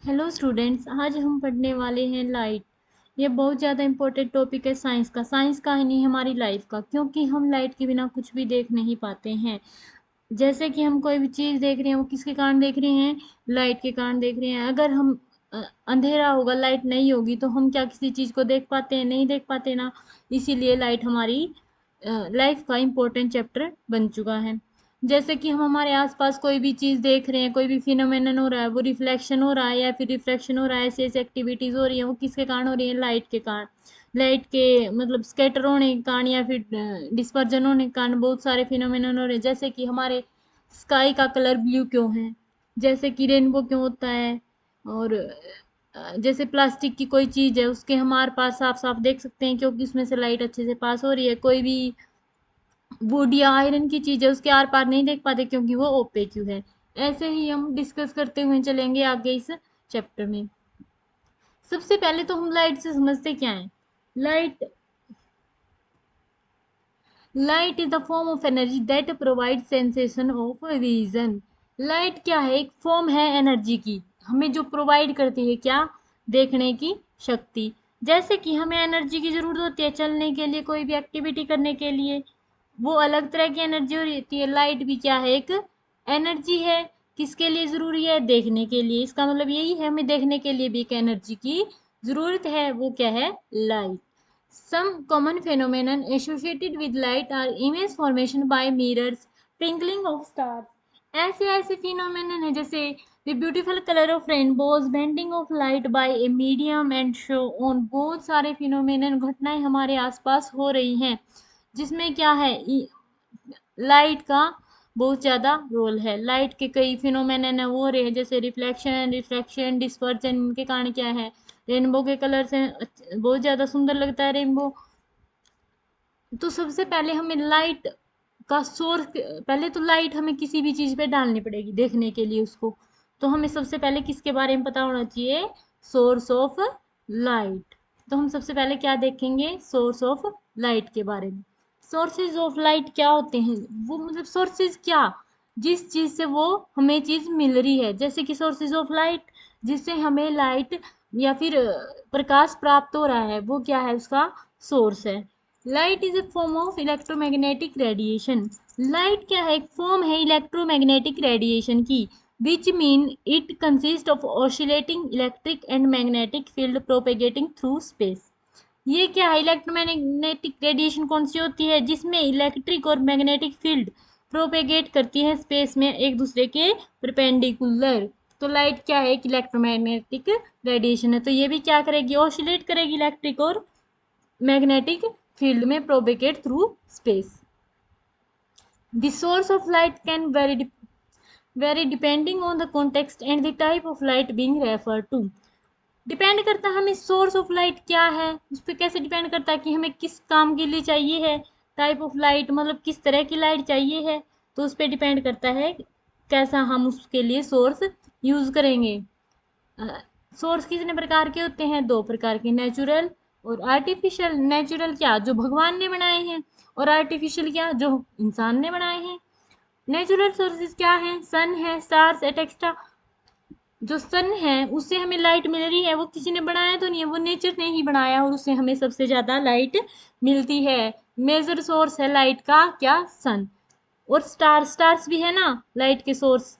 Hello students, आज हम पढ़ने वाले हैं लाइट। ये बहुत ज़्यादा इम्पोर्टेंट टॉपिक है साइंस का ही नहीं, हमारी लाइफ का, क्योंकि हम लाइट के बिना कुछ भी देख नहीं पाते हैं। जैसे कि हम कोई भी चीज़ देख रहे हैं, वो किसके कारण देख रहे हैं? लाइट के कारण देख रहे हैं। अगर हम अंधेरा होगा, लाइट नहीं होगी, तो हम क्या किसी चीज़ को देख पाते हैं? नहीं देख पाते ना। इसीलिए लाइट हमारी लाइफ का इम्पोर्टेंट चैप्टर बन चुका है। जैसे कि हम हमारे आसपास कोई भी चीज़ देख रहे हैं, कोई भी फिनोमेनन हो रहा है, वो रिफ्लेक्शन हो रहा है या फिर रिफ्रैक्शन हो रहा है, ऐसी ऐसी एक्टिविटीज़ हो रही हैं, वो किसके कारण हो रही है? लाइट के कारण। लाइट के मतलब स्कैटर होने के कारण या फिर डिस्पर्जन होने के कारण बहुत सारे फिनोमेनन हो रहे हैं। जैसे कि हमारे स्काई का कलर ब्लू क्यों है, जैसे कि रेनबो क्यों होता है, और जैसे प्लास्टिक की कोई चीज़ है, उसके हम आर पार साफ साफ देख सकते हैं क्योंकि उसमें से लाइट अच्छे से पास हो रही है। कोई भी वुड या आयरन की चीज़ है, उसके आर पार नहीं देख पाते क्योंकि वो ओपेक है। ऐसे ही हम डिस्कस करते हुए चलेंगे आगे इस चैप्टर में। सबसे पहले तो हम लाइट से समझते क्या है। Light light is the form of energy that provide sensation of vision. Light क्या है? एक फॉर्म है एनर्जी की, हमें जो प्रोवाइड करती है क्या? देखने की शक्ति। जैसे कि हमें एनर्जी की जरूरत होती है चलने के लिए, कोई भी एक्टिविटी करने के लिए, वो अलग तरह की एनर्जी होती है। लाइट भी क्या है? एक एनर्जी है। किसके लिए जरूरी है? देखने के लिए। इसका मतलब यही है, हमें देखने के लिए भी एक एनर्जी की जरूरत है। वो क्या है? Light. Some common phenomena associated with light are image formation by mirrors, twinkling of stars. ऐसे ऐसे फिनोमेनन है जैसे the beautiful color of rainbows, bending of light by a medium and show on। बहुत सारे फिनोमेनन घटनाएं हमारे आसपास हो रही हैं, जिसमें क्या है? लाइट का बहुत ज़्यादा रोल है। लाइट के कई फिनोमेनन हो रहे हैं जैसे रिफ्लेक्शन, रिफ्रैक्शन, डिस्पर्जन। इनके कारण क्या है? रेनबो के कलर से बहुत ज़्यादा सुंदर लगता है रेनबो। तो सबसे पहले हमें लाइट का सोर्स, पहले तो लाइट हमें किसी भी चीज़ पे डालनी पड़ेगी देखने के लिए उसको। तो हमें सबसे पहले किसके बारे में पता होना चाहिए? Source of light. तो हम सबसे पहले क्या देखेंगे? सोर्स ऑफ लाइट के बारे में। सोर्सेज ऑफ लाइट क्या होते हैं? वो मतलब सोर्सेज क्या? जिस चीज़ से वो हमें चीज़ मिल रही है। जैसे कि सोर्सेज ऑफ लाइट, जिससे हमें लाइट या फिर प्रकाश प्राप्त हो रहा है, वो क्या है? उसका सोर्स है। Light is A form of electromagnetic radiation. Light क्या है? एक फॉर्म है इलेक्ट्रोमैग्नेटिक रेडिएशन की, which mean it consist of oscillating electric and magnetic field propagating through space. ये क्या है? इलेक्ट्रोमैग्नेटिक रेडिएशन कौन सी होती है? जिसमें इलेक्ट्रिक और मैग्नेटिक फील्ड प्रोपेगेट करती है स्पेस में एक दूसरे के परपेंडिकुलर। तो लाइट क्या है? एक इलेक्ट्रोमैग्नेटिक रेडिएशन है। तो ये भी क्या करेगी? ऑसिलेट करेगी इलेक्ट्रिक और मैग्नेटिक फील्ड में, propagate through space. The source of light can vary depending on the context and the type of light being referred to। Depend करता है हमें सोर्स ऑफ लाइट क्या है, उस पर कैसे डिपेंड करता है कि हमें किस काम के लिए चाहिए है। टाइप ऑफ लाइट मतलब किस तरह की लाइट चाहिए है, तो उस पर डिपेंड करता है कैसा हम उसके लिए सोर्स यूज करेंगे। सोर्स कितने प्रकार के होते हैं? दो प्रकार के, नेचुरल और आर्टिफिशियल। नेचुरल क्या? जो भगवान ने बनाए हैं। और आर्टिफिशियल क्या? जो इंसान ने बनाए हैं। नेचुरल सोर्सेज क्या है? सन है, स्टार्स एटेक्स्ट्रा। जो सन है उससे हमें लाइट मिल रही है, वो किसी ने बनाया तो नहीं है, वो नेचर ने ही बनाया और उससे हमें सबसे ज़्यादा लाइट मिलती है। मेजर सोर्स है लाइट का क्या? सन। और स्टार्स भी है ना लाइट के सोर्स।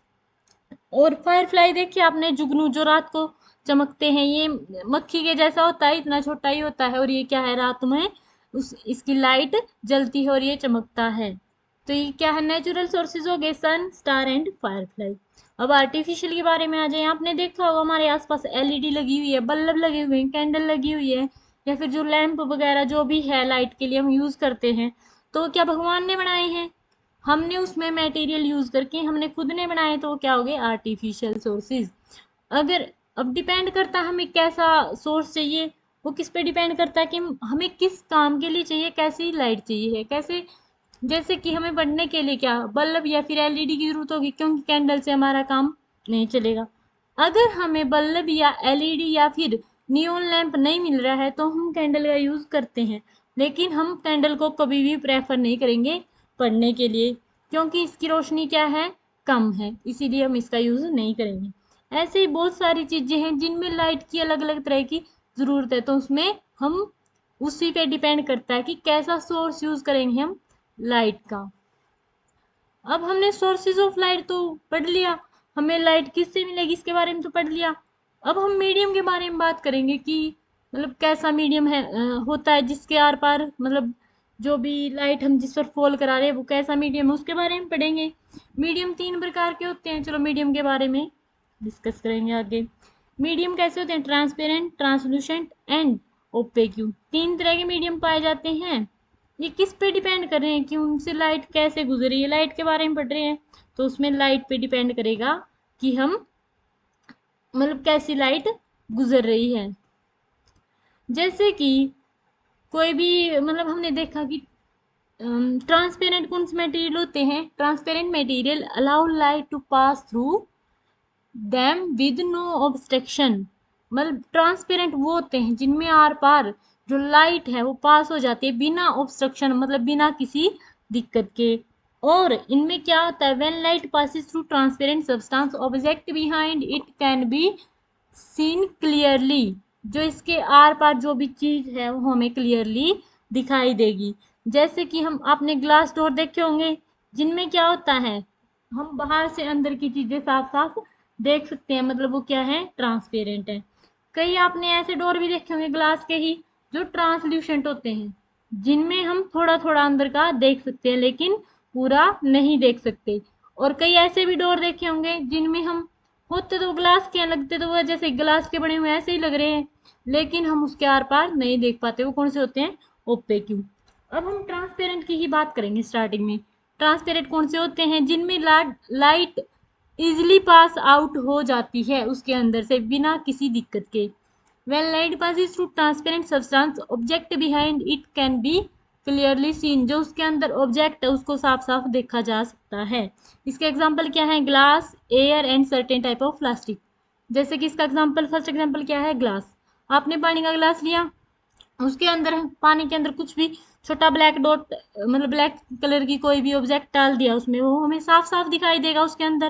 और फायरफ्लाई देखिए आपने, जुगनू जो रात को चमकते हैं, ये मक्खी के जैसा होता है, इतना छोटा ही होता है, और ये क्या है? रात में उस इसकी लाइट जलती है और ये चमकता है। तो ये क्या है? नेचुरल सोर्सेज हो गए सन, स्टार एंड फायरफ्लाई। अब आर्टिफिशियल के बारे में आ जाए। आपने देखा होगा हमारे आसपास एलईडी लगी हुई है, बल्ब लगे हुए हैं, कैंडल लगी हुई है, या फिर जो लैंप वगैरह जो भी है लाइट के लिए हम यूज करते हैं, तो क्या भगवान ने बनाए हैं? हमने उसमें मटेरियल यूज करके हमने खुद ने बनाए, तो वो क्या हो गए? Artificial sources. अगर अब डिपेंड करता है हमें कैसा सोर्स चाहिए। वो किस पे डिपेंड करता है कि हमें किस काम के लिए चाहिए, कैसी लाइट चाहिए है, कैसे। जैसे कि हमें पढ़ने के लिए क्या बल्ब या फिर एलईडी की जरूरत होगी, क्योंकि कैंडल से हमारा काम नहीं चलेगा। अगर हमें बल्ब या एलईडी या फिर नियोन लैंप नहीं मिल रहा है, तो हम कैंडल का यूज करते हैं। लेकिन हम कैंडल को कभी भी प्रेफर नहीं करेंगे पढ़ने के लिए, क्योंकि इसकी रोशनी क्या है? कम है, इसीलिए हम इसका यूज नहीं करेंगे। ऐसे ही बहुत सारी चीजें हैं जिनमें लाइट की अलग अलग तरह की जरूरत है, तो उसमें हम उसी पे डिपेंड करता है कि कैसा सोर्स यूज करेंगे हम लाइट का। अब हमने सोर्सेज ऑफ लाइट तो पढ़ लिया, हमें लाइट किससे मिलेगी इसके बारे में तो पढ़ लिया। अब हम मीडियम के बारे में बात करेंगे कि मतलब कैसा मीडियम है होता है जिसके आर पार मतलब जो भी लाइट हम जिस पर फॉल करा रहे हैं वो कैसा मीडियम है उसके बारे में पढ़ेंगे। मीडियम तीन प्रकार के होते हैं, चलो मीडियम के बारे में डिस्कस करेंगे आगे। मीडियम कैसे होते हैं? ट्रांसपेरेंट, ट्रांसलूसेंट एंड ओपेक्यू, तीन तरह के मीडियम पाए जाते हैं। ये किस पे डिपेंड कर रहे हैं कि उनसे लाइट कैसे गुजर रही है, लाइट के बारे में पढ़ रहे हैं तो उसमें लाइट पे डिपेंड करेगा कि हम मतलब कैसी लाइट गुजर रही है। जैसे कि कोई भी मतलब हमने देखा कि ट्रांसपेरेंट कौन से मटेरियल होते हैं? Transparent material allow light to pass through them with no obstruction, मतलब ट्रांसपेरेंट वो होते हैं जिनमें आर पार जो लाइट है वो पास हो जाती है बिना ऑब्स्ट्रक्शन, मतलब बिना किसी दिक्कत के। और इनमें क्या होता है? When light passes through transparent substance object behind it can be seen clearly, जो इसके आर पार जो भी चीज है वो हमें क्लियरली दिखाई देगी। जैसे कि हम आपने ग्लास डोर देखे होंगे जिनमें क्या होता है, हम बाहर से अंदर की चीजें साफ साफ देख सकते हैं, मतलब वो क्या है? ट्रांसपेरेंट है। कई आपने ऐसे डोर भी देखे होंगे ग्लास के ही जो ट्रांसल्यूसेंट होते हैं, जिनमें हम थोड़ा थोड़ा अंदर का देख सकते हैं लेकिन पूरा नहीं देख सकते। और कई ऐसे भी डोर देखे होंगे जिनमें हम होते तो ग्लास के हैं, लगते तो वो जैसे ग्लास के बने हुए ऐसे ही लग रहे हैं लेकिन हम उसके आर पार नहीं देख पाते, वो कौन से होते हैं? ओपेक्यू। अब हम ट्रांसपेरेंट की ही बात करेंगे स्टार्टिंग में। ट्रांसपेरेंट कौन से होते हैं? जिनमें लाइट इजिली पास आउट हो जाती है उसके अंदर से बिना किसी दिक्कत के। When light passes through transparent substance, object behind it can be clearly seen, जो उसके अंदर ऑब्जेक्ट है उसको साफ साफ देखा जा सकता है। इसके एग्जाम्पल क्या है? Glass, air and certain type of plastic. जैसे कि इसका एग्जाम्पल, फर्स्ट एग्जाम्पल क्या है? ग्लास। आपने पानी का ग्लास लिया, उसके अंदर पानी के अंदर कुछ भी छोटा ब्लैक डॉट मतलब ब्लैक कलर की कोई भी ऑब्जेक्ट डाल दिया उसमें, वो हमें साफ साफ दिखाई देगा उसके अंदर,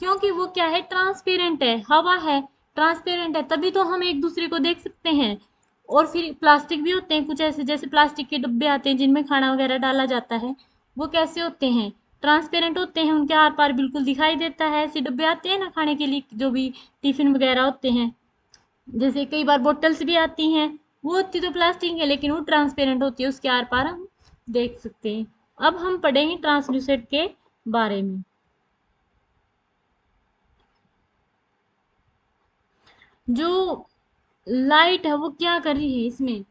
क्योंकि वो क्या है? ट्रांसपेरेंट है, हवा है, ट्रांसपेरेंट है, तभी तो हम एक दूसरे को देख सकते हैं। और फिर प्लास्टिक भी होते हैं कुछ ऐसे, जैसे प्लास्टिक के डब्बे आते हैं जिनमें खाना वगैरह डाला जाता है, वो कैसे होते हैं? ट्रांसपेरेंट होते हैं, उनके आर पार बिल्कुल दिखाई देता है। ऐसे डब्बे आते हैं ना खाने के लिए, जो भी टिफिन वगैरह होते हैं, जैसे कई बार बोटल्स भी आती हैं, वो होती तो प्लास्टिक है लेकिन वो ट्रांसपेरेंट होती है, उसके आर पार हम देख सकते हैं। अब हम पढ़ेंगे ट्रांसल्यूसेंट के बारे में। जो लाइट है वो क्या कर रही है इसमें?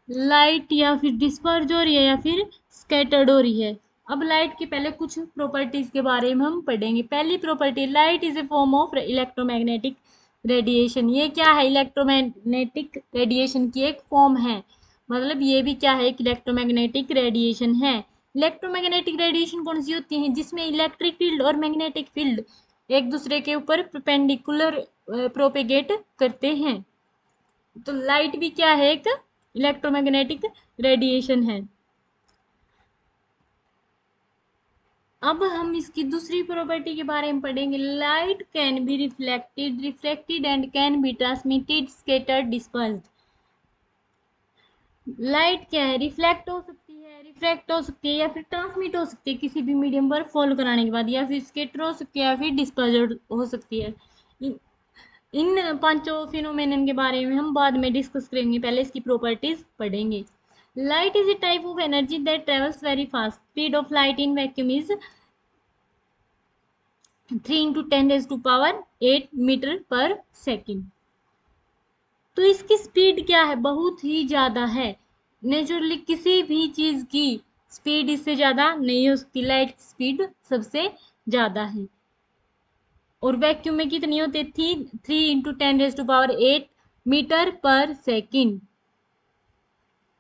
लाइट या फिर डिस्पर्ज हो रही है या फिर स्कैटर्ड हो रही है। अब लाइट की पहले कुछ प्रॉपर्टीज के बारे में हम पढ़ेंगे। पहली property, light is A form of electromagnetic radiation. ये क्या है? इलेक्ट्रोमैग्नेटिक रेडिएशन की एक फॉर्म है, मतलब ये भी क्या है? एक इलेक्ट्रोमैग्नेटिक रेडिएशन है। इलेक्ट्रोमैग्नेटिक रेडिएशन कौन सी होती है? जिसमें इलेक्ट्रिक फील्ड और मैग्नेटिक फील्ड एक दूसरे के ऊपर परपेंडिकुलर प्रोपेगेट करते हैं। तो लाइट भी क्या है? एक इलेक्ट्रोमैग्नेटिक रेडिएशन है। अब हम इसकी दूसरी प्रॉपर्टी के बारे में पढ़ेंगे। Light can be reflected, reflected and can be transmitted, scattered, dispersed. Light क्या है? रिफ्लेक्ट हो सकती है, रिफ्रैक्ट हो सकती है या फिर ट्रांसमिट हो सकती है किसी भी मीडियम पर फॉलो कराने के बाद, या फिर स्कैटर हो सकती है या फिर डिस्पर्ज हो सकती है। इन पांचों फिनोमेनन के बारे में हम बाद में डिस्कस करेंगे, पहले इसकी प्रॉपर्टीज पढ़ेंगे। Light is a type of energy that travels very fast. Speed of light in vacuum is 3 × 10⁻⁸ metre per second. तो इसकी स्पीड क्या है? बहुत ही ज्यादा है। नेचुरली किसी भी चीज की स्पीड इससे ज्यादा नहीं हो सकती, लाइट की स्पीड सबसे ज्यादा है। और वैक्यूम में कितनी होती है? 3 × 10⁸ मीटर पर सेकेंड।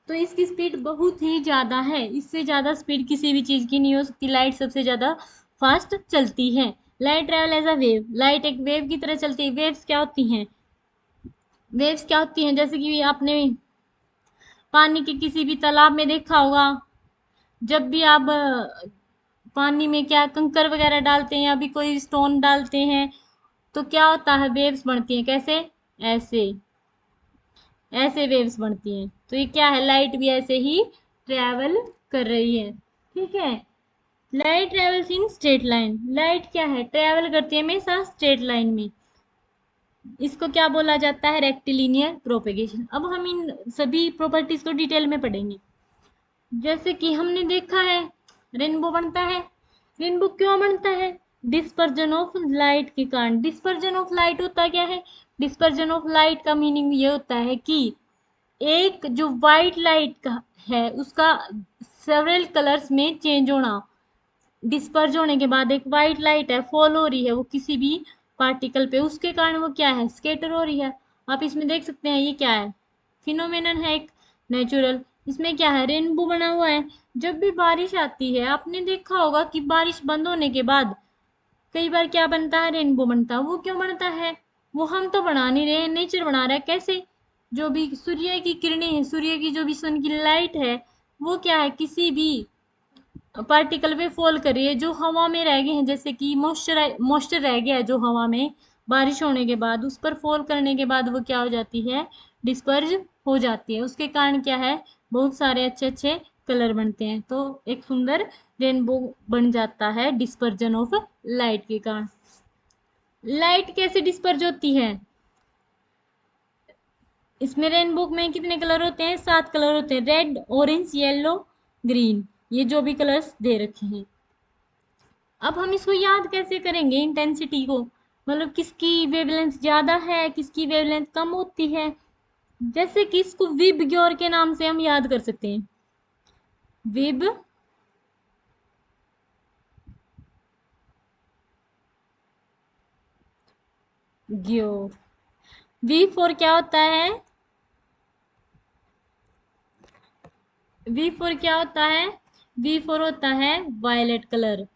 तो इसकी स्पीड बहुत ही ज्यादा है, इससे ज्यादा स्पीड किसी भी चीज की नहीं हो सकती, लाइट सबसे ज्यादा फास्ट चलती है। Light travel as a wave, light एक वेव की तरह चलती है। वेव्स क्या होती हैं? वेव्स क्या होती हैं? जैसे कि आपने पानी के किसी भी तालाब में देखा होगा, जब भी आप पानी में क्या कंकर वगैरह डालते हैं या भी कोई स्टोन डालते हैं, तो क्या होता है, वेव्स बनती हैं, कैसे, ऐसे, ऐसे वेव्स बनती हैं। तो ये क्या है, लाइट भी ऐसे ही ट्रेवल कर रही है, ठीक है। Light travels in straight line, light क्या है, ट्रेवल करती है हमेशा स्ट्रेट लाइन में। इसको क्या बोला जाता है, रेक्टिलिनियर प्रोपेगेशन। अब हम इन सभी प्रॉपर्टीज को डिटेल में पढ़ेंगे। जैसे कि हमने देखा है रेनबो बनता है। रेनबो क्यों बनता है, डिस्पर्जन ऑफ लाइट के कारण। डिस्पर्जन ऑफ लाइट होता क्या है, डिस्पर्जन ऑफ लाइट का मीनिंग ये होता है कि एक जो वाइट लाइट का है उसका सेवरल कलर्स में चेंज होना। डिस्पर्ज होने के बाद एक वाइट लाइट है फॉल हो रही है वो किसी भी पार्टिकल पे, उसके कारण वो क्या है, स्केटर हो रही है। आप इसमें देख सकते हैं ये क्या है, फिनोमेनन है एक नेचुरल। इसमें क्या है, रेनबो बना हुआ है। जब भी बारिश आती है आपने देखा होगा कि बारिश बंद होने के बाद कई बार क्या बनता है, रेनबो बनता है। वो क्यों बनता है, वो हम तो बना नहीं रहे, नेचर बना रहा है। कैसे, जो भी सूर्य की किरणें हैं, सूर्य की जो भी सन की लाइट है, वो क्या है, किसी भी पार्टिकल पे फॉल कर रही है जो हवा में रह गए हैं। जैसे कि मॉइस्चर रह गया है जो हवा में बारिश होने के बाद, उस पर फॉल करने के बाद वो क्या हो जाती है, डिस्पर्ज हो जाती है। उसके कारण क्या है, बहुत सारे अच्छे अच्छे कलर बनते हैं। तो एक सुंदर रेनबो बन जाता है डिस्पर्जन ऑफ लाइट के कारण। लाइट कैसे डिस्पर्ज होती है, इसमें रेनबो में कितने कलर होते हैं, 7 कलर होते हैं, रेड ऑरेंज येलो ग्रीन, ये जो भी कलर्स दे रखे हैं। अब हम इसको याद कैसे करेंगे, इंटेंसिटी को, मतलब किसकी वेवलेंथ ज्यादा है किसकी वेवलेंथ कम होती है। जैसे कि इसको विब ग्योर के नाम से हम याद कर सकते हैं, विब ग्योर। वी फोर क्या होता है, वी फोर क्या होता है, वी फोर होता है वायलेट कलर।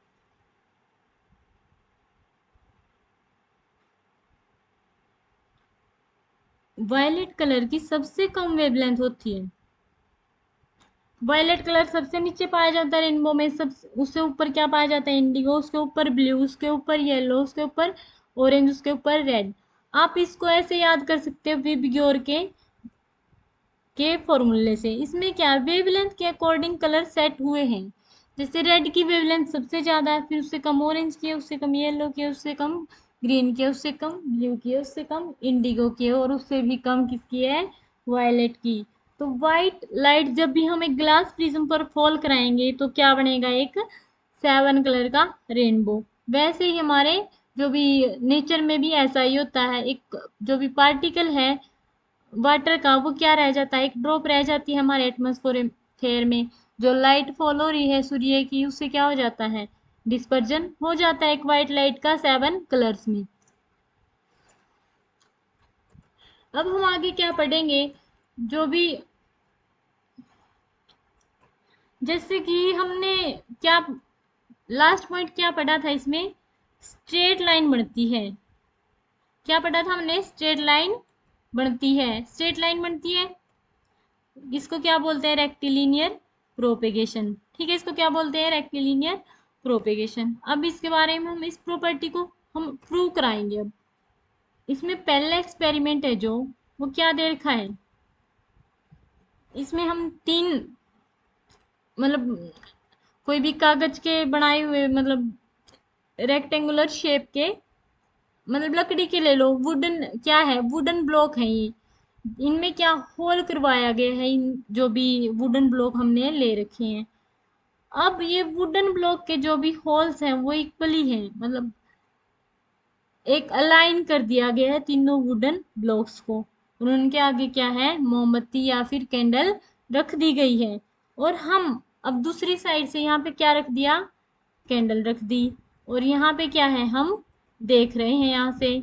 वायलेट कलर की सबसे कम वेवलेंथ होती है। वायलेट कलर सबसे नीचे पाया जाता है रेनबो में, सब उससे ऊपर क्या पाया जाता है, इंडिगो, उसके ऊपर ब्लू, उसके ऊपर येलो, उसके ऊपर ऑरेंज, उसके ऊपर रेड। आप इसको ऐसे याद कर सकते हो विबग्योर के फॉर्मूले से। इसमें क्या वेवलेंथ के अकॉर्डिंग कलर सेट हुए हैं। जैसे रेड की वेवलेंथ सबसे ज्यादा है, फिर उससे कम ऑरेंज की है, उससे कम येलो की है, उससे कम ग्रीन की है, उससे कम ब्लू की है, उससे कम इंडिगो की है, और उससे भी कम किसकी है, वायलेट की। तो वाइट लाइट जब भी हम एक ग्लास प्रिज्म पर फॉल कराएंगे तो क्या बनेगा, एक 7 कलर का रेनबो। वैसे ही हमारे जो भी नेचर में भी ऐसा ही होता है, एक जो भी पार्टिकल है वाटर का वो क्या रह जाता है, एक ड्रॉप रह जाती है हमारे एटमॉस्फेयर में। जो लाइट फॉल हो रही है सूर्य की, उससे क्या हो जाता है, डिस्पर्जन हो जाता है एक वाइट लाइट का 7 कलर्स में। अब हम आगे क्या पढ़ेंगे, जो भी जैसे कि हमने क्या लास्ट पॉइंट क्या पढ़ा था इसमें, स्ट्रेट लाइन बनती है। क्या पढ़ा था हमने, स्ट्रेट लाइन बनती है, स्ट्रेट लाइन बनती है, इसको क्या बोलते हैं, रेक्टिलिनियर प्रोपेगेशन। ठीक है, इसको क्या बोलते हैं, रेक्टिलिनियर प्रोपेगेशन। अब इसके बारे में हम इस प्रॉपर्टी को हम प्रूव कराएंगे। अब इसमें पहला एक्सपेरिमेंट है जो, वो क्या दे रखा है, इसमें हम तीन, मतलब कोई भी कागज के बनाए हुए, मतलब रेक्टेंगुलर शेप के, मतलब लकड़ी के ले लो, वुडन क्या है, वुडन ब्लॉक है ये। इनमें क्या होल करवाया गया है, इन जो भी वुडन ब्लॉक हमने ले रखे हैं। अब ये वुडन ब्लॉक के जो भी होल्स हैं वो इक्वली हैं, मतलब एक अलाइन कर दिया गया है तीनों वुडन ब्लॉक्स को, और उनके आगे क्या है, मोमबत्ती या फिर कैंडल रख दी गई है। और हम अब दूसरी साइड से यहाँ पे क्या रख दिया, कैंडल रख दी, और यहाँ पे क्या है, हम देख रहे हैं यहाँ से।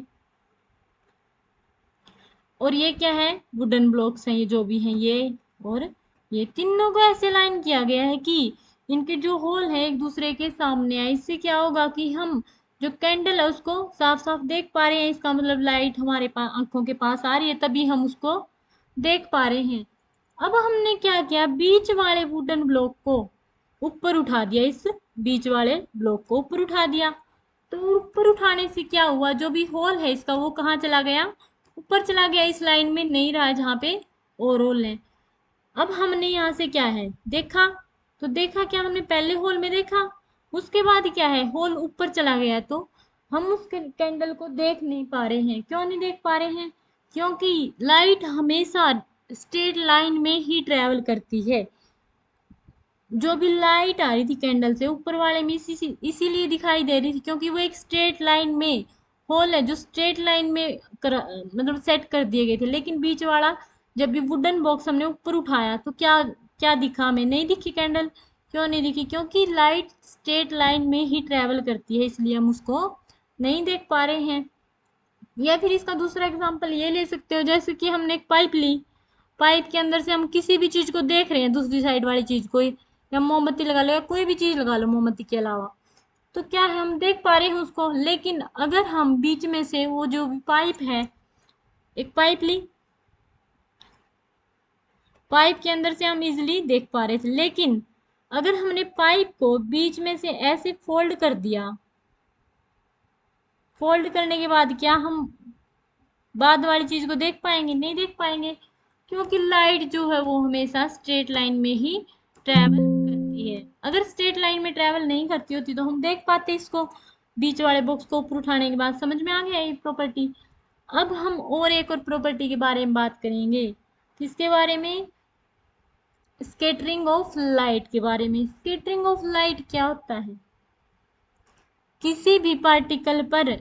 और ये क्या है, वुडन ब्लॉक्स हैं ये जो भी हैं ये, और ये तीनों को ऐसे लाइन किया गया है कि इनके जो होल है एक दूसरे के सामने आए। इससे क्या होगा कि हम जो कैंडल है उसको साफ साफ देख पा रहे हैं, इसका मतलब लाइट हमारे पास आंखों के पास आ रही है तभी हम उसको देख पा रहे हैं। अब हमने क्या किया, बीच वाले वुडन ब्लॉक को ऊपर उठा दिया, इस बीच वाले ब्लॉक को ऊपर उठा दिया। तो ऊपर उठाने से क्या हुआ, जो भी होल है इसका वो कहाँ चला गया, ऊपर चला गया, इस लाइन में नहीं रहा जहाँ पे और होल है। अब हमने यहाँ से क्या है देखा, तो देखा क्या हमने पहले होल में देखा, उसके बाद क्या है होल ऊपर चला गया, तो हम उस कैंडल को देख नहीं पा रहे हैं। क्यों नहीं देख पा रहे हैं, क्योंकि लाइट हमेशा स्ट्रेट लाइन में ही ट्रेवल करती है। जो भी लाइट आ रही थी कैंडल से ऊपर वाले में इसीलिए दिखाई दे रही थी क्योंकि वो एक स्ट्रेट लाइन में होल है जो स्ट्रेट लाइन में मतलब सेट कर दिए गए थे। लेकिन बीच वाला जब भी वुडन बॉक्स हमने ऊपर उठाया तो क्या क्या दिखा, हमें नहीं दिखी कैंडल। क्यों नहीं दिखी, क्योंकि लाइट स्ट्रेट लाइन में ही ट्रेवल करती है, इसलिए हम उसको नहीं देख पा रहे हैं। या फिर इसका दूसरा एग्जांपल ये ले सकते हो, जैसे कि हमने एक पाइप ली, पाइप के अंदर से हम किसी भी चीज को देख रहे हैं, दूसरी साइड वाली चीज को, या मोमबत्ती लगा लो या कोई भी चीज लगा लो मोमबत्ती के अलावा, तो क्या है हम देख पा रहे हैं उसको। लेकिन अगर हम बीच में से वो जो भी पाइप है, एक पाइप ली, पाइप के अंदर से हम इजिली देख पा रहे थे, लेकिन अगर हमने पाइप को बीच में से ऐसे फोल्ड कर दिया, फोल्ड करने के बाद क्या हम बाद वाली चीज को देख पाएंगे, नहीं देख पाएंगे, क्योंकि लाइट जो है वो हमेशा स्ट्रेट लाइन में ही ट्रेवल करती है। अगर स्ट्रेट लाइन में ट्रेवल नहीं करती होती तो हम देख पाते इसको। बीच वाले बॉक्स को ऊपर उठाने के बाद समझ में आ गया ये प्रॉपर्टी। अब हम और एक और प्रॉपर्टी के बारे में बात करेंगे, किसके बारे में, स्कैटरिंग ऑफ लाइट के बारे में। स्कैटरिंग ऑफ लाइट क्या होता है, किसी भी पार्टिकल पर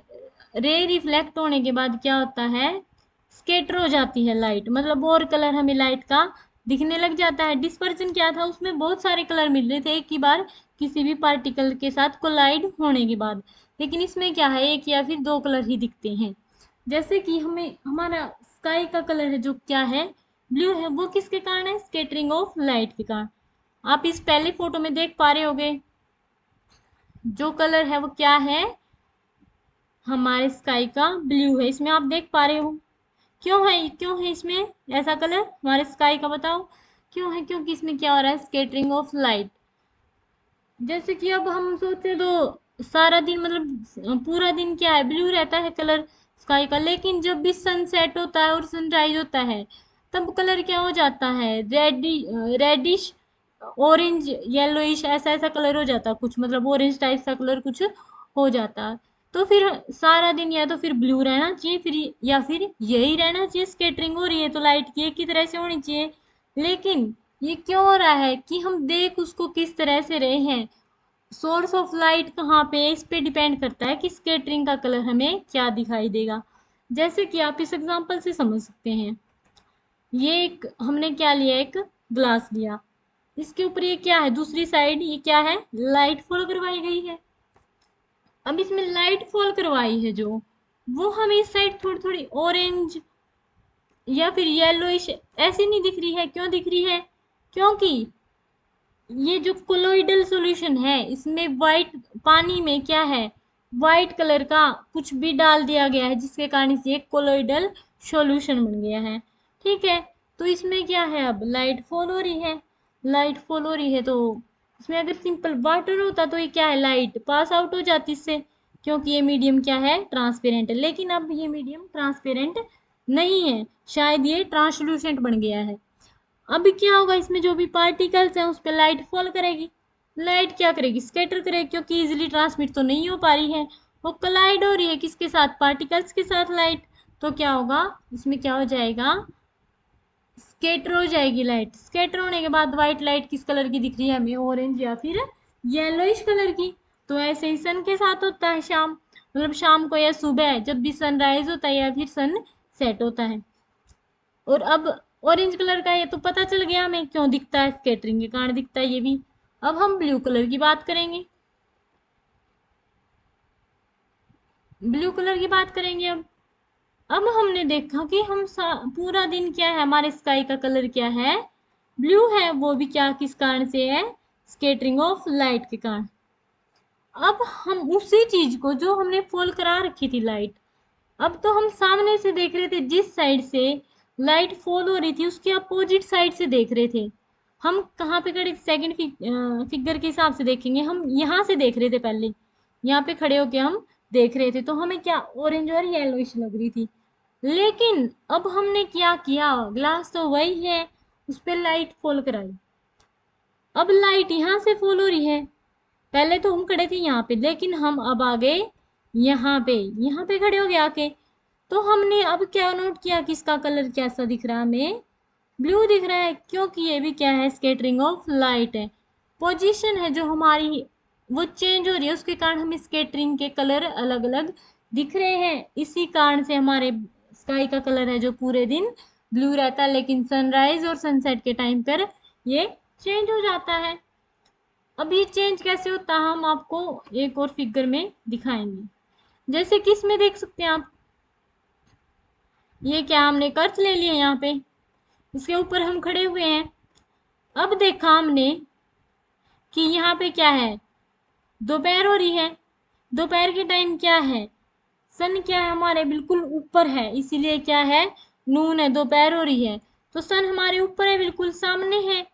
रे रिफ्लेक्ट होने के बाद क्या होता है, स्कैटर हो जाती है लाइट, मतलब और कलर हमें लाइट का दिखने लग जाता है। डिस्पर्जन क्या था, उसमें बहुत सारे कलर मिल रहे थे एक ही बार किसी भी पार्टिकल के साथ कोलाइड होने के बाद, लेकिन इसमें क्या है एक या फिर दो कलर ही दिखते हैं। जैसे कि हमें हमारा स्काई का कलर है जो क्या है, ब्लू है, वो किसके कारण है, स्कैटरिंग ऑफ लाइट के कारण। आप इस पहले फोटो में देख पा रहे होगे जो कलर है वो क्या है, हमारे स्काई का ब्लू है, इसमें आप देख पा रहे हो। क्यों है इसमें ऐसा कलर हमारे स्काई का, बताओ क्यों है, क्योंकि इसमें क्या हो रहा है, स्कैटरिंग ऑफ लाइट। जैसे कि अब हम सोचे तो सारा दिन मतलब पूरा दिन क्या है, ब्लू रहता है कलर स्काई का, लेकिन जब भी सनसेट होता है और सनराइज होता है तब कलर क्या हो जाता है, रेडिश ऑरेंज येलोइश, ऐसा ऐसा कलर हो जाता है कुछ, मतलब ऑरेंज टाइप का कलर कुछ हो जाता है। तो फिर सारा दिन या तो फिर ब्लू रहना चाहिए, फिर या फिर यही रहना चाहिए स्कैटरिंग हो रही है तो लाइट की एक ही तरह से होनी चाहिए। लेकिन ये क्यों हो रहा है कि हम देख उसको किस तरह से रहे हैं, सोर्स ऑफ लाइट कहाँ पे है इस पे डिपेंड करता है कि स्कैटरिंग का कलर हमें क्या दिखाई देगा। जैसे कि आप इस एग्जांपल से समझ सकते हैं, ये एक हमने क्या लिया, एक ग्लास लिया, इसके ऊपर ये क्या है, दूसरी साइड ये क्या है, लाइट फॉल करवाई गई है। अब इसमें लाइट फॉल करवाई है जो, वो हमें इस साइड थोड़ी थोड़ी ऑरेंज या फिर येलोइश ऐसी नहीं दिख रही है। क्यों दिख रही है, क्योंकि ये जो कोलोइडल सॉल्यूशन है इसमें वाइट, पानी में क्या है, वाइट कलर का कुछ भी डाल दिया गया है जिसके कारण ये कोलोइडल सॉल्यूशन बन गया है। ठीक है, तो इसमें क्या है, अब लाइट फॉल हो रही है, लाइट फॉल हो रही है तो इसमें अगर सिंपल वाटर होता तो ये क्या है, लाइट पास आउट हो जाती इससे, क्योंकि ये मीडियम क्या है, ट्रांसपेरेंट है। लेकिन अब ये मीडियम ट्रांसपेरेंट नहीं है, शायद ये ट्रांसलूसेंट बन गया है। अभी क्या होगा, इसमें जो भी पार्टिकल्स हैं उस पर लाइट फॉल करेगी, लाइट क्या करेगी, स्कैटर करेगी, क्योंकि इजीली ट्रांसमिट तो नहीं हो पा रही है, वो कोलाइड हो रही है किसके साथ, पार्टिकल्स के साथ लाइट। तो क्या होगा, इसमें क्या हो जाएगा, स्कैटर हो जाएगी लाइट। स्कैटर होने के बाद व्हाइट लाइट किस कलर की दिख रही है हमें, ऑरेंज या फिर येलोइश कलर की। तो ऐसे ही सन के साथ होता है शाम, मतलब शाम को या सुबह जब भी सनराइज होता है या फिर सन सेट होता है। और अब ऑरेंज कलर का ये तो पता चल गया हमें क्यों दिखता है, स्कैटरिंग के कारण दिखता है ये भी। अब हम ब्लू कलर की बात करेंगे, ब्लू कलर की बात करेंगे अब हमने देखा कि हम पूरा दिन क्या है, हमारे स्काई का कलर क्या है, ब्लू है, वो भी क्या किस कारण से है, स्कैटरिंग ऑफ लाइट के कारण। अब हम उसी चीज को जो हमने फॉल करा रखी थी लाइट, अब तो हम सामने से देख रहे थे, जिस साइड से लाइट फॉल हो रही थी उसके अपोजिट साइड से देख रहे थे। हम कहाँ पे खड़े, सेकंड फिगर के हिसाब से देखेंगे, हम यहाँ से देख रहे थे पहले, यहाँ पे खड़े होके हम देख रहे थे तो हमें क्या ऑरेंज और येलोइश लग रही थी। लेकिन अब हमने क्या किया, ग्लास तो वही है, उस पर लाइट फॉल कराई। अब लाइट यहाँ से फॉल हो रही है। पहले तो हम खड़े थे यहाँ पे, लेकिन हम अब आ गए यहाँ पे, यहाँ पे खड़े हो गए आके। तो हमने अब क्या नोट किया कि इसका कलर कैसा दिख रहा है हमें, ब्लू दिख रहा है, क्योंकि ये भी क्या है, स्कैटरिंग ऑफ लाइट है। पोजीशन है जो हमारी वो चेंज हो रही है, उसके कारण हमें स्कैटरिंग के कलर अलग अलग दिख रहे हैं। इसी कारण से हमारे स्काई का कलर है जो पूरे दिन ब्लू रहता है, लेकिन सनराइज और सनसेट के टाइम पर ये चेंज हो जाता है। अब ये चेंज कैसे होता है हम आपको एक और फिगर में दिखाएंगे। जैसे कि इसमें देख सकते हैं आप, ये क्या हमने कर्च ले लिया यहाँ पे, इसके ऊपर हम खड़े हुए हैं। अब देखा हमने कि यहाँ पे क्या है, दोपहर हो रही है। दोपहर के टाइम क्या है, सन क्या है हमारे बिल्कुल ऊपर है, इसीलिए क्या है, नून है, दोपहर हो रही है। तो सन हमारे ऊपर है, बिल्कुल सामने है,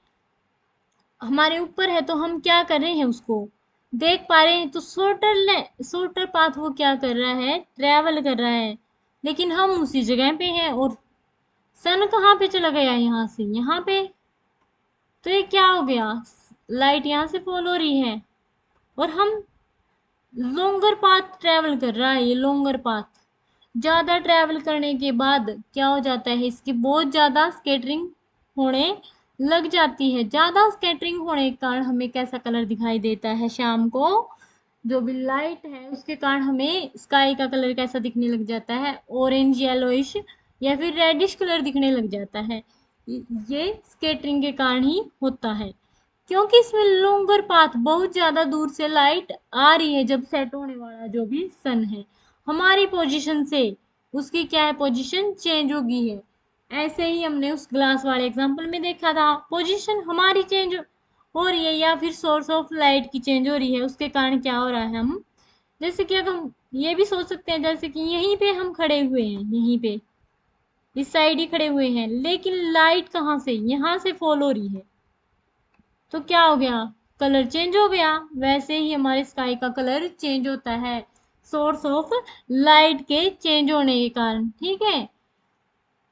हमारे ऊपर है, तो हम क्या कर रहे हैं, उसको देख पा रहे हैं। तो शॉर्टर पाथ वो क्या कर रहा है, ट्रेवल कर रहा है, लेकिन हम उसी जगह पे हैं। और सन कहाँ पे चला गया, यहाँ से यहाँ पे। तो ये क्या हो गया, लाइट यहाँ से फॉल हो रही है और हम लॉन्गर पाथ ट्रेवल कर रहा है। ये लॉन्गर पाथ ज्यादा ट्रेवल करने के बाद क्या हो जाता है, इसकी बहुत ज्यादा स्केटरिंग होने लग जाती है। ज्यादा स्केटरिंग होने के कारण हमें कैसा कलर दिखाई देता है, शाम को जो भी लाइट है उसके कारण हमें स्काई का कलर कैसा दिखने लग जाता है, ऑरेंज येलोइश या फिर रेडिश कलर दिखने लग जाता है। ये स्केटरिंग के कारण ही होता है, क्योंकि इसमें लॉन्गर पाथ, बहुत ज्यादा दूर से लाइट आ रही है। जब सेट होने वाला जो भी सन है हमारी पोजीशन से, उसकी क्या है, पोजीशन चेंज हो गई है। ऐसे ही हमने उस ग्लास वाले एग्जांपल में देखा था, पोजीशन हमारी चेंज हो रही है या फिर सोर्स ऑफ लाइट की चेंज हो रही है, उसके कारण क्या हो रहा है, हम जैसे कि अगर हम ये भी सोच सकते हैं, जैसे कि यहीं पे हम खड़े हुए हैं, यहीं पे इस साइड ही खड़े हुए हैं, लेकिन लाइट कहाँ से, यहाँ से फॉल हो रही है। तो क्या हो गया, कलर चेंज हो गया। वैसे ही हमारे स्काई का कलर चेंज होता है, सोर्स ऑफ लाइट के चेंज होने के कारण, ठीक है।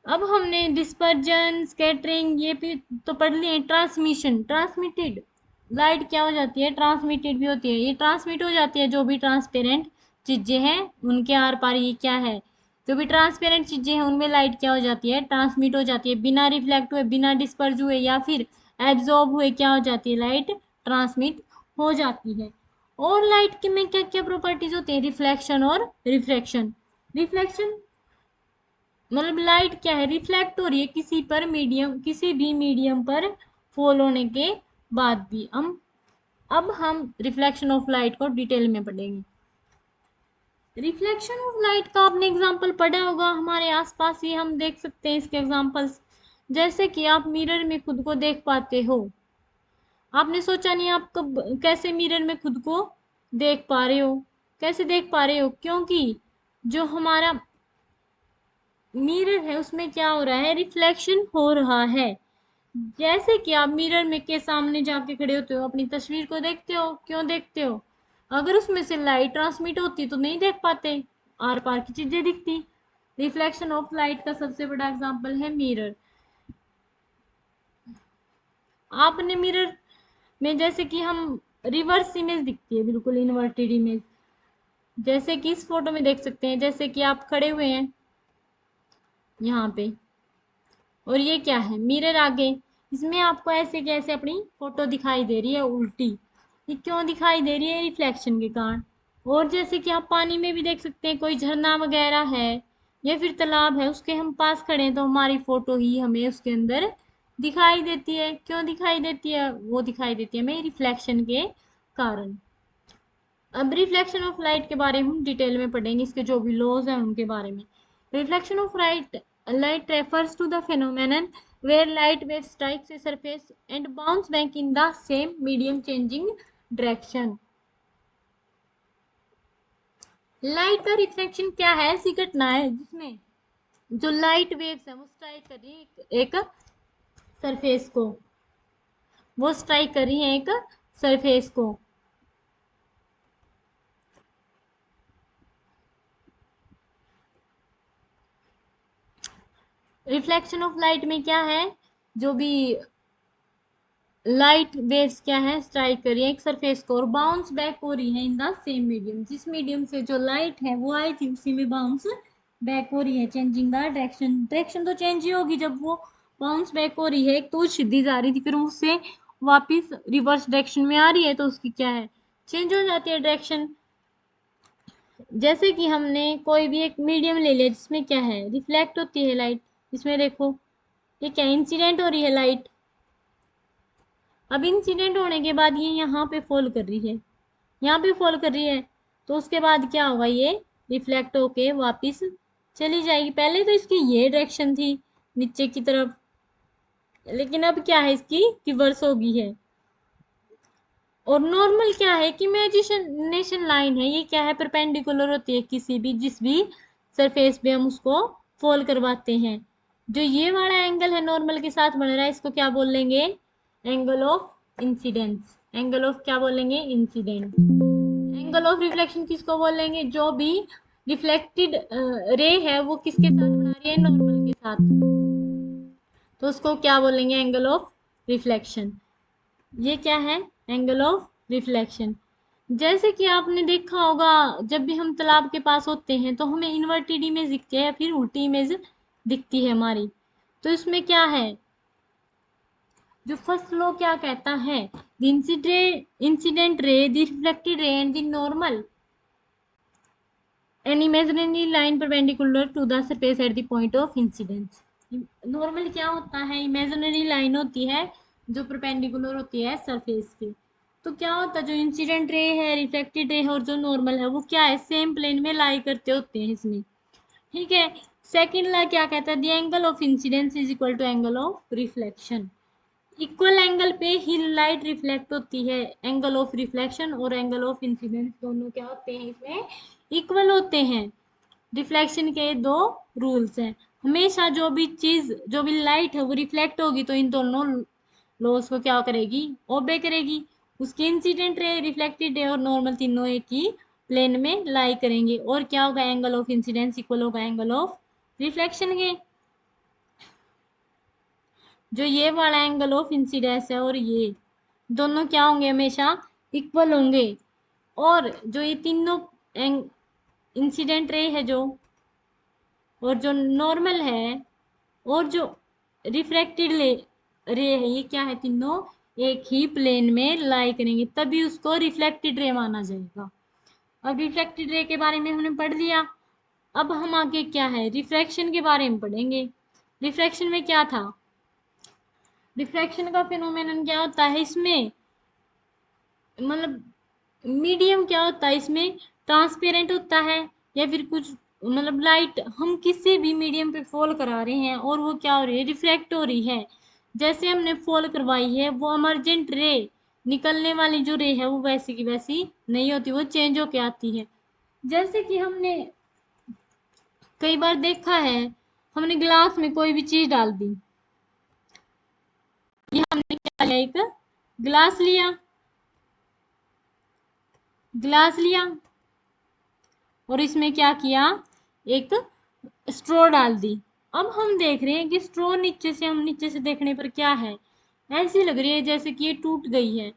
अब हमने डिस्पर्जन, स्कैटरिंग ये भी तो पढ़ लिए। ट्रांसमिशन, ट्रांसमिटेड लाइट क्या हो जाती है, ट्रांसमिटेड भी होती है। ये ट्रांसमिट हो जाती है, जो भी ट्रांसपेरेंट चीजें हैं उनके आर पार, ये क्या है, जो भी ट्रांसपेरेंट चीजें हैं उनमें लाइट क्या हो जाती है, ट्रांसमिट हो जाती है। बिना रिफ्लेक्ट हुए, बिना डिस्पर्ज हुए या फिर एब्जॉर्ब हुए क्या हो जाती है, लाइट ट्रांसमिट हो जाती है। और लाइट के में क्या क्या प्रॉपर्टीज होती है, रिफ्लेक्शन और रिफ्रैक्शन। रिफ्लेक्शन मतलब लाइट क्या है, रिफ्लेक्ट हो रही है किसी पर मीडियम, किसी भी मीडियम पर फॉल होने के बाद भी। हम अब हम रिफ्लेक्शन ऑफ लाइट को डिटेल में पढ़ेंगे। रिफ्लेक्शन ऑफ लाइट का आपने एग्जांपल पढ़ा होगा, हमारे आसपास ही हम देख सकते हैं इसके एग्जांपल्स। जैसे कि आप मिरर में खुद को देख पाते हो, आपने सोचा नहीं आप कब कैसे मिरर में खुद को देख पा रहे हो, कैसे देख पा रहे हो, क्योंकि जो हमारा मिरर है उसमें क्या हो रहा है, रिफ्लेक्शन हो रहा है। जैसे कि आप मिरर में के सामने जाके खड़े होते हो, अपनी तस्वीर को देखते हो, क्यों देखते हो, अगर उसमें से लाइट ट्रांसमिट होती तो नहीं देख पाते, आर पार की चीजें दिखती। रिफ्लेक्शन ऑफ लाइट का सबसे बड़ा एग्जांपल है मिरर। आपने मिरर में जैसे कि हम रिवर्स इमेज दिखती है, बिल्कुल इन्वर्टेड इमेज, जैसे कि इस फोटो में देख सकते हैं। जैसे कि आप खड़े हुए हैं यहाँ पे और ये क्या है, मिरर आगे, इसमें आपको ऐसे कैसे अपनी फोटो दिखाई दे रही है उल्टी, ये क्यों दिखाई दे रही है, रिफ्लेक्शन के कारण। और जैसे कि आप पानी में भी देख सकते हैं, कोई झरना वगैरह है या फिर तालाब है, उसके हम पास खड़े हैं तो हमारी फोटो ही हमें उसके अंदर दिखाई देती है। क्यों दिखाई देती है, वो दिखाई देती है हमें रिफ्लेक्शन के कारण। अब रिफ्लेक्शन ऑफ लाइट के बारे में हम डिटेल में पढ़ेंगे, इसके जो भी लॉज हैं उनके बारे में। Reflection of light refers to the phenomenon where light waves strikes a surface and bounce back in the same medium changing direction। Light का रिफ्लेक्शन क्या है, ऐसी घटना है जिसमें जो लाइट वेव्स है वो स्ट्राइक कर रही है एक सरफेस को, वो स्ट्राइक कर रही है एक सरफेस को। रिफ्लेक्शन ऑफ लाइट में क्या है, जो भी लाइट वेव्स क्या है स्ट्राइक कर रही है एक सरफेस को और बाउंस बैक हो रही है इन द सेम मीडियम, जिस मीडियम से जो लाइट है वो आई थी उसी में बाउंस बैक हो रही है, चेंजिंग द डायरेक्शन। डायरेक्शन तो चेंज ही होगी जब वो बाउंस बैक हो रही है, एक तो सीधी जा रही थी फिर उससे वापस रिवर्स डायरेक्शन में आ रही है तो उसकी क्या है चेंज हो जाती है डायरेक्शन। जैसे कि हमने कोई भी एक मीडियम ले लिया जिसमें क्या है रिफ्लेक्ट होती है लाइट, इसमें देखो ये क्या इंसिडेंट हो रही है लाइट। अब इंसिडेंट होने के बाद ये यहाँ पे फॉल कर रही है, यहाँ पे फॉल कर रही है, तो उसके बाद क्या होगा ये रिफ्लेक्ट होके वापस चली जाएगी। पहले तो इसकी ये डायरेक्शन थी नीचे की तरफ, लेकिन अब क्या है इसकी रिवर्स हो गई है। और नॉर्मल क्या है कि इमेजिनेशन लाइन है, ये क्या है परपेंडिकुलर होती है किसी भी जिस भी सरफेस पे हम उसको फॉल करवाते हैं। जो ये वाला एंगल है नॉर्मल के साथ बन रहा है इसको क्या बोल लेंगे angle of incidence. Angle of क्या बोलेंगे इंसिडेंट। एंगल ऑफ रिफ्लेक्शन किसको बोलेंगे, जो भी रिफ्लेक्टेड रे है वो किसके साथ बना रही है नॉर्मल के साथ, तो उसको क्या बोलेंगे एंगल ऑफ रिफ्लेक्शन। ये क्या है एंगल ऑफ रिफ्लेक्शन। जैसे कि आपने देखा होगा जब भी हम तालाब के पास होते हैं तो हमें इन्वर्टेड इमेज दिखती है या फिर उल्टी इमेज दिखती है हमारी। तो इसमें क्या है जो फर्स्ट लॉ क्या कहता है, the incident ray the reflected ray and the normal an imaginary line perpendicular to the surface at the point of incidence. Normal क्या होता है इमेजिनरी लाइन होती है जो परपेंडिकुलर होती है सरफेस के। तो क्या होता है जो इंसिडेंट रे है रिफ्लेक्टेड रे है और जो नॉर्मल है वो क्या है सेम प्लेन में लाई करते होते हैं इसमें, ठीक है। सेकंड ला क्या कहता है the angle of incidence is equal to angle of reflection. Equal angle पे ही लाइट रिफ्लेक्ट होती है। एंगल ऑफ रिफ्लेक्शन और एंगल ऑफ इंसिडेंस दोनों क्या होते हैं इसमें इक्वल होते हैं। रिफ्लेक्शन के दो रूल्स हैं, हमेशा जो भी चीज जो भी लाइट है वो रिफ्लेक्ट होगी तो इन दोनों लॉस को क्या करेगी ओबे करेगी। उसके इंसिडेंट रे रिफ्लेक्टेड रे और नॉर्मल तीनों एक ही प्लेन में लाई करेंगे और क्या होगा एंगल ऑफ इंसिडेंस इक्वल होगा एंगल ऑफ रिफ्लेक्शन के। जो ये वाला एंगल ऑफ इंसिडेंस है और ये दोनों क्या होंगे हमेशा इक्वल होंगे। और जो ये तीनों इंसिडेंट रे है जो और जो नॉर्मल है और जो रिफ्रैक्टेड रे है ये क्या है तीनों एक ही प्लेन में लाई करेंगे तभी उसको रिफ्लेक्टेड रे माना जाएगा। अब रिफ्लेक्टेड रे के बारे में हमने पढ़ लिया। अब हम आगे क्या है रिफ्रैक्शन के बारे में पढ़ेंगे। रिफ्रैक्शन में क्या था, रिफ्रैक्शन का फिनोमेनन क्या होता है इसमें, मतलब मीडियम क्या होता है इसमें ट्रांसपेरेंट होता है या फिर कुछ मतलब लाइट हम किसी भी मीडियम पे फॉल करा रहे हैं और वो क्या हो रही है रिफ्रैक्ट हो रही है। जैसे हमने फॉल करवाई है वो इमरजेंट रे निकलने वाली जो रे है वो वैसी की वैसी नहीं होती, वो चेंज होके आती है। जैसे कि हमने कई बार देखा है हमने ग्लास में कोई भी चीज डाल दी, ये हमने क्या लिया एक ग्लास लिया, ग्लास लिया और इसमें क्या किया एक स्ट्रॉ डाल दी। अब हम देख रहे हैं कि स्ट्रॉ नीचे से हम नीचे से देखने पर क्या है ऐसी लग रही है जैसे कि ये टूट गई है।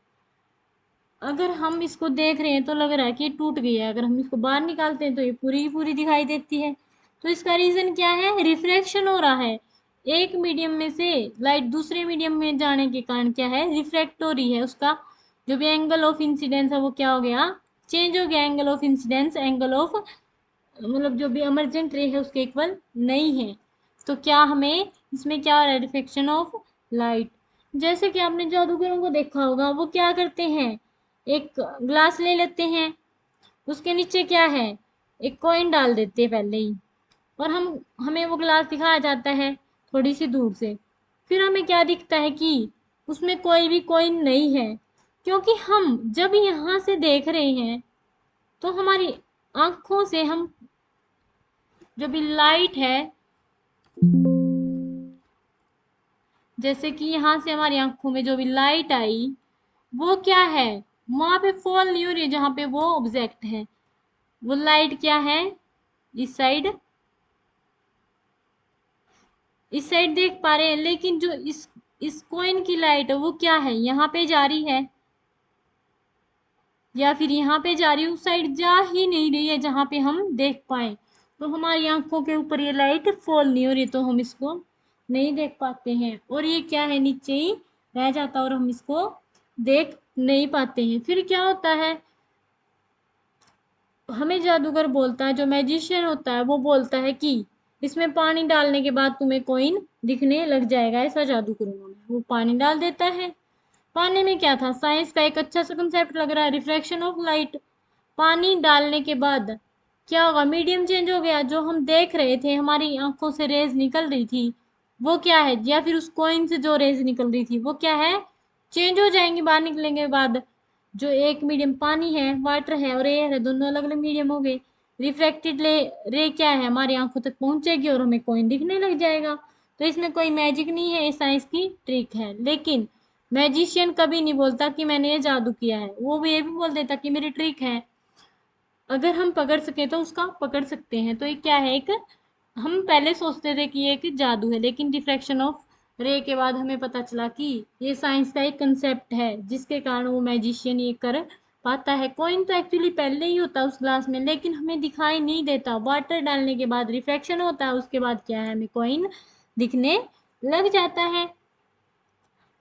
अगर हम इसको देख रहे हैं तो लग रहा है कि ये टूट गई है, अगर हम इसको बाहर निकालते हैं तो ये पूरी की पूरी दिखाई देती है। तो इसका रीजन क्या है रिफ्रैक्शन हो रहा है, एक मीडियम में से लाइट दूसरे मीडियम में जाने के कारण क्या है रिफ्रैक्ट हो रही है, उसका जो भी एंगल ऑफ इंसिडेंस है वो क्या हो गया चेंज हो गया। Angle of incidence angle of मतलब जो भी इमरजेंट रे है उसके इक्वल नहीं है। तो क्या हमें इसमें क्या हो रहा है रिफ्लेक्शन ऑफ लाइट। जैसे कि आपने जादूगरों को देखा होगा वो क्या करते हैं एक ग्लास ले लेते हैं उसके नीचे क्या है एक कॉइन डाल देते हैं पहले ही और हम हमें वो ग्लास दिखाया जाता है थोड़ी सी दूर से, फिर हमें क्या दिखता है कि उसमें कोई भी कॉइन नहीं है, क्योंकि हम जब यहाँ से देख रहे हैं तो हमारी आंखों से हम जो भी लाइट है जैसे कि यहाँ से हमारी आंखों में जो भी लाइट आई वो क्या है वहां पे फॉल नहीं हो रही है जहाँ पे वो ऑब्जेक्ट है, वो लाइट क्या है इस साइड इस साइड देख पा रहे हैं, लेकिन जो इस कॉइन की लाइट है वो क्या है, यहाँ पे जा रही है या फिर यहाँ पे जा रही है, उस साइड जा ही नहीं रही है जहाँ पे हम देख पाए। तो हमारी आंखों के ऊपर ये लाइट फॉल नहीं हो रही, तो हम इसको नहीं देख पाते हैं, और ये क्या है, नीचे ही रह जाता है और हम इसको देख नहीं पाते हैं। फिर क्या होता है, हमें जादूगर बोलता है, जो मैजिशियन होता है वो बोलता है कि इसमें पानी डालने के बाद तुम्हें कॉइन दिखने लग जाएगा, ऐसा जादू करो। वो पानी डाल देता है। पानी में क्या था, साइंस का एक अच्छा सा कंसेप्ट लग रहा है, रिफ्रैक्शन ऑफ लाइट। पानी डालने के बाद क्या होगा, मीडियम चेंज हो गया, जो हम देख रहे थे, हमारी आंखों से रेज निकल रही थी वो क्या है, या फिर उस कॉइन से जो रेज निकल रही थी वो क्या है, चेंज हो जाएंगी बाहर निकलने के बाद। जो एक मीडियम पानी है, वाटर है और एयर है, दोनों अलग अलग मीडियम हो गए। रिफ्रैक्टेड रे क्या है, हमारी आंखों तक पहुंचेगी और हमें कॉइन दिखने लग जाएगा। तो इसमें कोई मैजिक नहीं है, ये साइंस की ट्रिक है। लेकिन मैजिशियन कभी नहीं बोलता कि मैंने ये जादू किया है, वो भी ये भी बोल देता कि मेरी ट्रिक है। अगर हम पकड़ सके तो उसका पकड़ सकते हैं। तो ये क्या है, एक हम पहले सोचते थे कि ये एक जादू है, लेकिन डिफ्रैक्शन ऑफ रे के बाद हमें पता चला कि ये साइंस का एक कंसेप्ट है, जिसके कारण वो मैजिशियन ये कर पाता है। कॉइन तो एक्चुअली पहले ही होता है उस ग्लास में, लेकिन हमें दिखाई नहीं देता, वाटर डालने के बाद रिफ्रैक्शन होता है, उसके बाद क्या है, हमें कॉइन दिखने लग जाता है।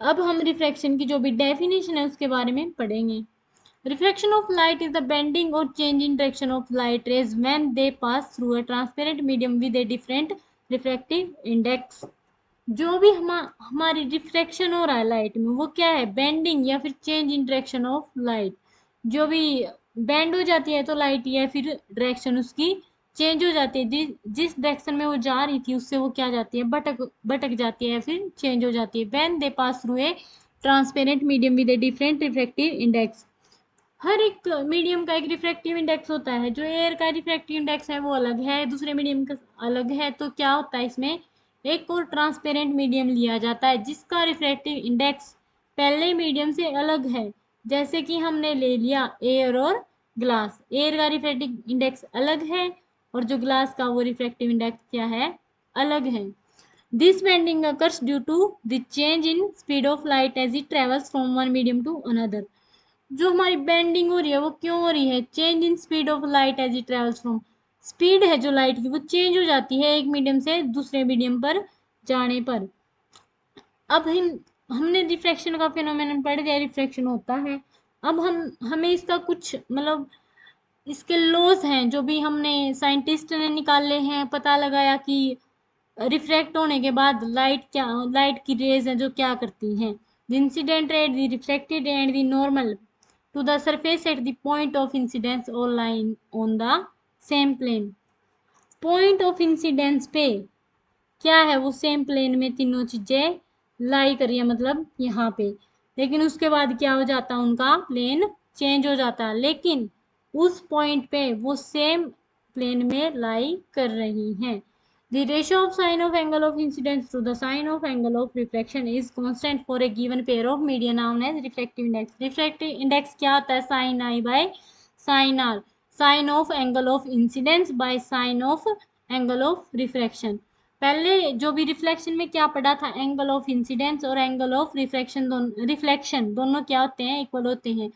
अब हम रिफ्रैक्शन की जो भी डेफिनेशन है उसके बारे में पढ़ेंगे। Reflection of light is the bending or change in direction of light rays when they pass through a transparent medium with a different refractive index। जो भी हमारी रिफ्रैक्शन हो रहा है लाइट में, वो क्या है, बेंडिंग या फिर change in direction of light. जो भी बेंड हो जाती है तो लाइट, या फिर डायरेक्शन उसकी चेंज हो जाती है, जिस डायरेक्शन में वो जा रही थी उससे वो क्या जाती है, भटक भटक जाती है या फिर चेंज हो जाती है। When they pass through a transparent medium with a different refractive index. हर एक मीडियम का एक रिफ्रैक्टिव इंडेक्स होता है। जो एयर का रिफ्रैक्टिव इंडेक्स है वो अलग है, दूसरे मीडियम का अलग है। तो क्या होता है, इसमें एक और ट्रांसपेरेंट मीडियम लिया जाता है जिसका रिफ्रैक्टिव इंडेक्स पहले मीडियम से अलग है। जैसे कि हमने ले लिया एयर और ग्लास, एयर का रिफ्रैक्टिव इंडेक्स अलग है और जो ग्लास का वो रिफ्रैक्टिव इंडेक्स क्या है, अलग है। This bending occurs due to the change in speed of light as it travels from one medium to another। जो हमारी बेंडिंग हो रही है वो क्यों हो रही है, change in speed of light as it travels from, speed है जो लाइट की वो चेंज हो जाती है एक मीडियम से दूसरे मीडियम पर जाने पर। अब हमने रिफ्रैक्शन का फिनोमेनन पढ़ लिया, रिफ्रैक्शन होता है। अब हमें इसका कुछ मतलब इसके लॉज हैं जो भी हमने साइंटिस्ट ने निकाले हैं, पता लगाया कि रिफ्रैक्ट होने के बाद लाइट की रेज है जो क्या करती हैं। The incident ray, the reflected and the normal to the surface at the point of incidence or line on the same plane। point of incidence पे क्या है, वो सेम प्लेन में तीनों चीजें लाई करिए, मतलब यहाँ पे। लेकिन उसके बाद क्या हो जाता है, उनका प्लेन चेंज हो जाता है, लेकिन उस पॉइंट पे वो सेम प्लेन में लाई कर रही हैं। The ratio of sine of angle of incidence to the sine of angle of reflection is constant for a given pair of media known as refractive index। refractive index क्या होता है, sin I by sin R, sin of angle of incidence by sin of angle of refraction। पहले जो भी reflection में क्या पढ़ा था, एंगल ऑफ इंसिडेंस और एंगल ऑफ रिफ्लेक्शन दोनों क्या होते हैं, इक्वल होते हैं।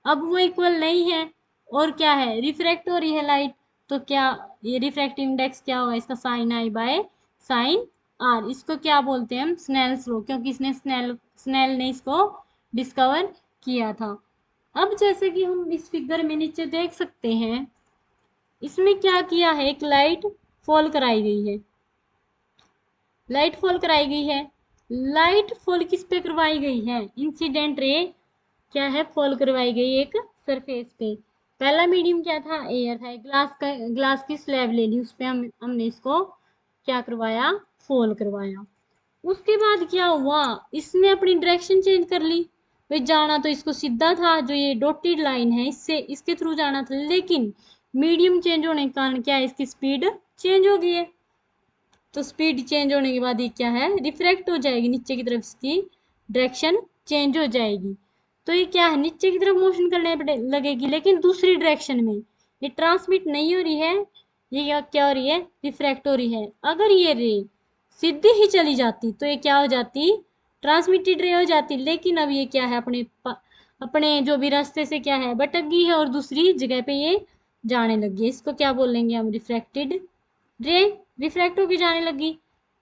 अब वो इक्वल नहीं है, और क्या है, रिफ्रैक्ट हो रही है लाइट, तो क्या ये रिफ्रैक्टिव इंडेक्स क्या होगा इसका, sine i by sine r. इसको क्या बोलते हैं हम, स्नेल्स लॉ, क्योंकि स्नेल ने इसको डिस्कवर किया था। अब जैसे कि हम इस फिगर में नीचे देख सकते हैं, इसमें क्या किया है, एक लाइट फॉल कराई गई है, लाइट फॉल कराई गई है। लाइट फॉल किस पे करवाई गई है, इंसिडेंट रे क्या है, फॉल करवाई गई एक सरफेस पे। पहला मीडियम क्या था, एयर था। ग्लास की स्लैब ले ली, उस पे हमने इसको क्या करवाया, फॉल करवाया। उसके बाद क्या हुआ, इसने अपनी डायरेक्शन चेंज कर ली। भाई जाना तो इसको सीधा था, जो ये डॉटेड लाइन है इससे इसके थ्रू जाना था, लेकिन मीडियम चेंज होने के कारण क्या है, इसकी स्पीड चेंज हो गई है। तो स्पीड चेंज होने के बाद ये क्या है, रिफ्रैक्ट हो जाएगी नीचे की तरफ, इसकी डायरेक्शन चेंज हो जाएगी। तो ये क्या है, नीचे की तरफ मोशन करने लगेगी, लेकिन दूसरी डायरेक्शन में। ये ट्रांसमिट नहीं हो रही है, ये क्या हो रही है, रिफ्रैक्ट हो रही है। अगर ये रे सीधी ही चली जाती तो ये क्या हो जाती, ट्रांसमिटेड रे हो जाती। लेकिन अब ये क्या है, अपने जो भी रास्ते से क्या है, भटक गई है और दूसरी जगह पे ये जाने लगी है। इसको क्या बोलेंगे हम, रिफ्रैक्टेड रे। रिफ्रैक्ट होके जाने लगी।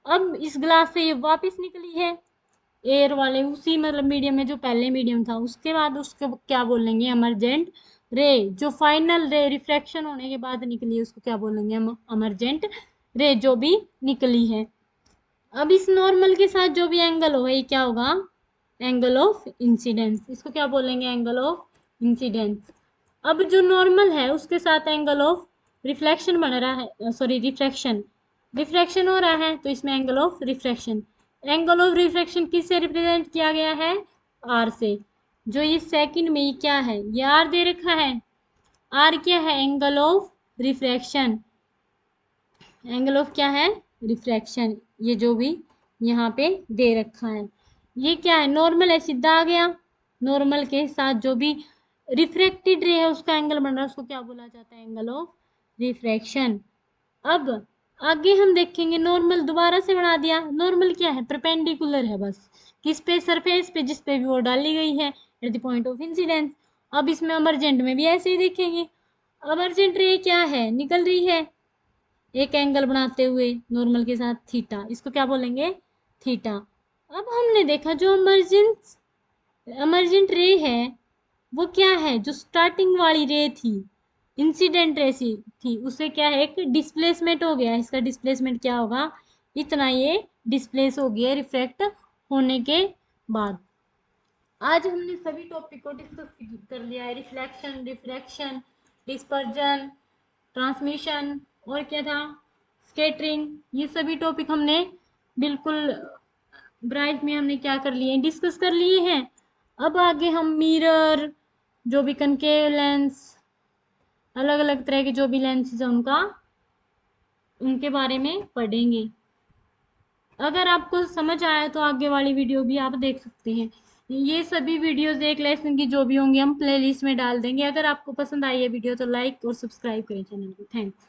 अब इस ग्लास से ये वापस निकली है एयर वाले उसी मतलब मीडियम में जो पहले मीडियम था, उसके बाद उसको क्या बोलेंगे, एमरजेंट रे। जो फाइनल रे रिफ्रैक्शन होने के बाद निकली है उसको क्या बोलेंगे हम, एमरजेंट रे जो भी निकली है। अब इस नॉर्मल के साथ जो भी एंगल होगा ये क्या होगा, एंगल ऑफ इंसिडेंस। इसको क्या बोलेंगे, एंगल ऑफ इंसिडेंस। अब जो नॉर्मल है उसके साथ एंगल ऑफ रिफ्लेक्शन बन रहा है, सॉरी रिफ्रैक्शन, रिफ्रैक्शन हो रहा है तो इसमें angle of refraction. Angle of refraction किससे रिप्रेजेंट किया गया है, आर से। जो ये सेकंड में ये क्या है, ये आर दे रखा है। आर क्या है, angle of refraction. Angle of क्या है, रिफ्रैक्शन। ये जो भी यहाँ पे दे रखा है ये क्या है, नॉर्मल है, सीधा आ गया। नॉर्मल के साथ जो भी रिफ्रैक्टेड रे है उसका एंगल बन रहा है उसको क्या बोला जाता है, एंगल ऑफ रिफ्रैक्शन। अब आगे हम देखेंगे, नॉर्मल दोबारा से बना दिया। नॉर्मल क्या है, परपेंडिकुलर है बस, किस पे, सरफेस पे, जिस पे भी वो डाली गई है eight the point of incidence. अब इसमें अमरजेंट में भी ऐसे ही देखेंगे। अमरजेंट रे क्या है, निकल रही है एक एंगल बनाते हुए नॉर्मल के साथ थीटा, इसको क्या बोलेंगे, थीटा। अब हमने देखा जो एमरजेंट रे है वो क्या है, जो स्टार्टिंग वाली रे थी, इंसिडेंट रे सी थी, उससे क्या है, एक डिस्प्लेसमेंट हो गया। इसका डिस्प्लेसमेंट क्या होगा, इतना ये डिस्प्लेस हो गया रिफ्रैक्ट होने के बाद। आज हमने सभी टॉपिक को डिस्कस कर लिया है, रिफ्लेक्शन, रिफ्रैक्शन, डिस्पर्जन, ट्रांसमिशन और क्या था, स्कैटरिंग। ये सभी टॉपिक हमने बिल्कुल ब्राइट में हमने क्या कर लिए, डिस्कस कर लिए हैं। अब आगे हम मिरर, जो भी कनकेव लेंस, अलग अलग तरह के जो भी लेंसेज हैं उनका, उनके बारे में पढ़ेंगे। अगर आपको समझ आया तो आगे वाली वीडियो भी आप देख सकते हैं। ये सभी वीडियोस एक लेसन की जो भी होंगी हम प्लेलिस्ट में डाल देंगे। अगर आपको पसंद आई है वीडियो तो लाइक और सब्सक्राइब करें चैनल को। थैंक्स।